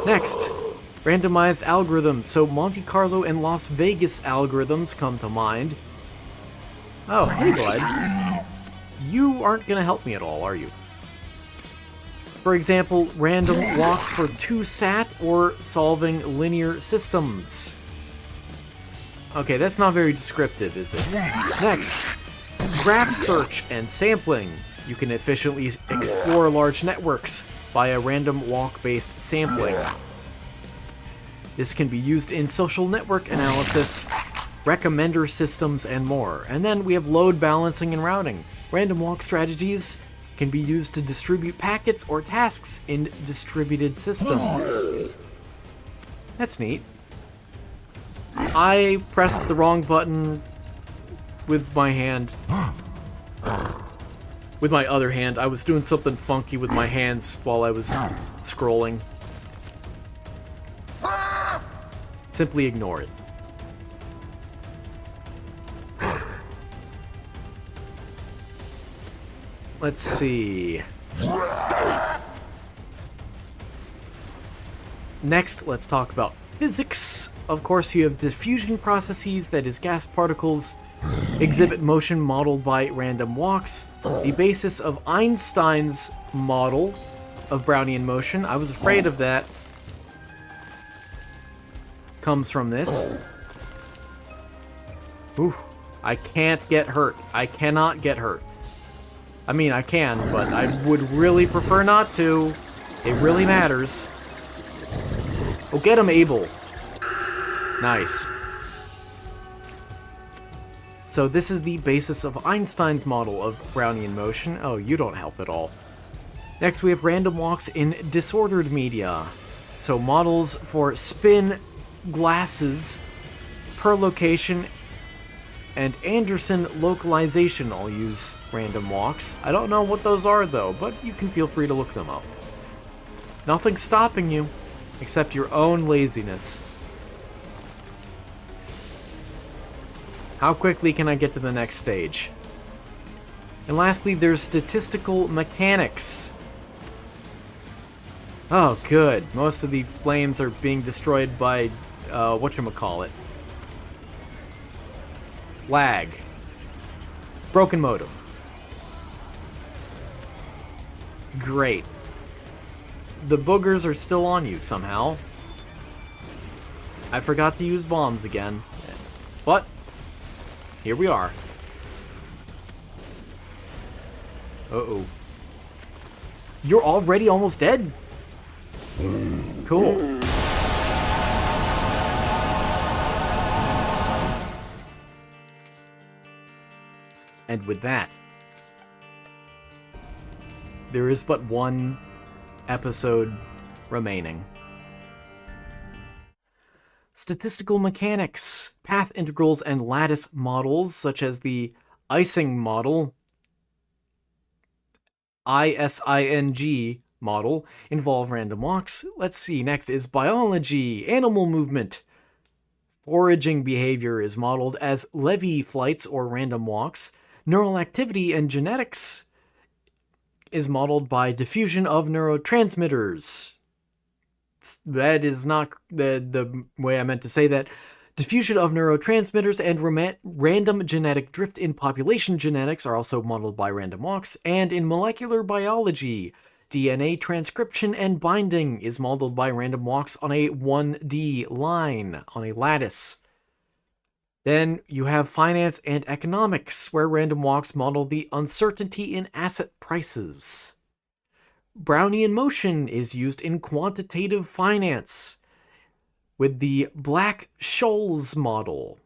Next, randomized algorithms. So Monte Carlo and Las Vegas algorithms come to mind. Oh, hey bud. You aren't gonna help me at all, are you? For example, random walks for 2SAT or solving linear systems. Okay, that's not very descriptive, is it? Next, graph search and sampling. You can efficiently explore large networks via random walk-based sampling. This can be used in social network analysis, recommender systems, and more. And then we have load balancing and routing. Random walk strategies can be used to distribute packets or tasks in distributed systems. That's neat. I pressed the wrong button with my hand. With my other hand. I was doing something funky with my hands while I was scrolling. Simply ignore it. Let's see. Next, let's talk about physics. Of course, you have diffusion processes, that is, gas particles exhibit motion modeled by random walks. The basis of Einstein's model of Brownian motion, I was afraid of that, comes from this. Ooh, I can't get hurt. I cannot get hurt. I mean, I can, but I would really prefer not to. It really matters. Oh, get him, Abel. Nice. So this is the basis of Einstein's model of Brownian motion. Oh, you don't help at all. Next, we have random walks in disordered media. So models for spin glasses per location and Anderson localization all use random walks. I don't know what those are though, but you can feel free to look them up. Nothing's stopping you, except your own laziness. How quickly can I get to the next stage? And lastly, there's statistical mechanics. Oh, good. Most of the flames are being destroyed by, whatchamacallit. Lag. Broken modem. Great. The boogers are still on you somehow. I forgot to use bombs again. But here we are. Uh-oh. You're already almost dead? Cool. And with that, there is but one episode remaining. Statistical mechanics, path integrals, and lattice models, such as the Ising model, ISING model, involve random walks. Let's see, next is biology, animal movement. Foraging behavior is modeled as levee flights or random walks. Neural activity and genetics is modeled by diffusion of neurotransmitters. That is not the way I meant to say that. Diffusion of neurotransmitters and random genetic drift in population genetics are also modeled by random walks. And in molecular biology, DNA transcription and binding is modeled by random walks on a 1D line, on a lattice. Then you have finance and economics, where random walks model the uncertainty in asset prices. Brownian motion is used in quantitative finance with the Black-Scholes model.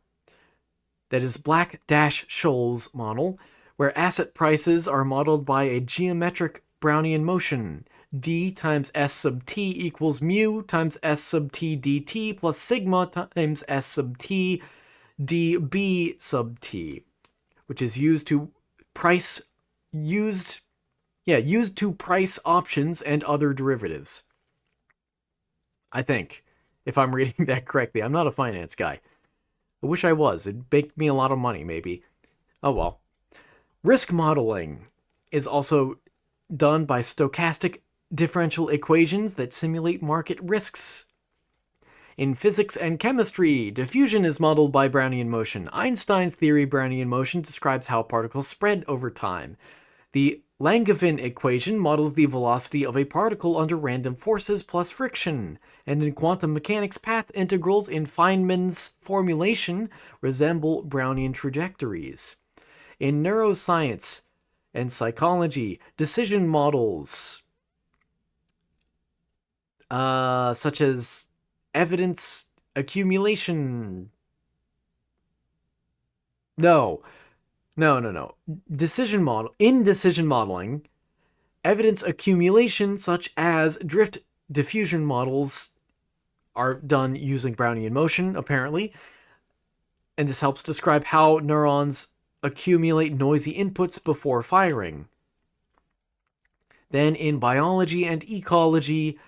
That is Black-Scholes model, where asset prices are modeled by a geometric Brownian motion. D times S sub t equals mu times S sub t dt plus sigma times S sub t dB sub t, which is used to price options and other derivatives. I think, if I'm reading that correctly. I'm not a finance guy. I wish I was. It'd make me a lot of money, maybe. Oh well. Risk modeling is also done by stochastic differential equations that simulate market risks. In physics and chemistry, diffusion is modeled by Brownian motion. Einstein's theory Brownian motion describes how particles spread over time. The Langevin equation models the velocity of a particle under random forces plus friction, and in quantum mechanics, path integrals in Feynman's formulation resemble Brownian trajectories. In neuroscience and psychology, decision models, such as evidence accumulation. No. Decision modeling, evidence accumulation such as drift diffusion models are done using Brownian motion, apparently. And this helps describe how neurons accumulate noisy inputs before firing. Then in biology and ecology,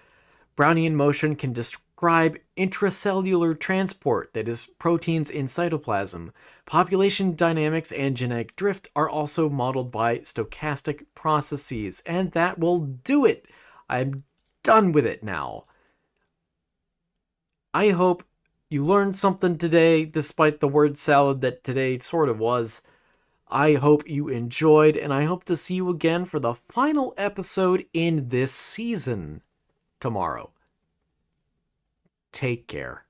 Brownian motion can describe intracellular transport, that is, proteins in cytoplasm. Population dynamics and genetic drift are also modeled by stochastic processes. And that will do it. I'm done with it now. I hope you learned something today, despite the word salad that today sort of was. I hope you enjoyed, and I hope to see you again for the final episode in this season tomorrow. Take care.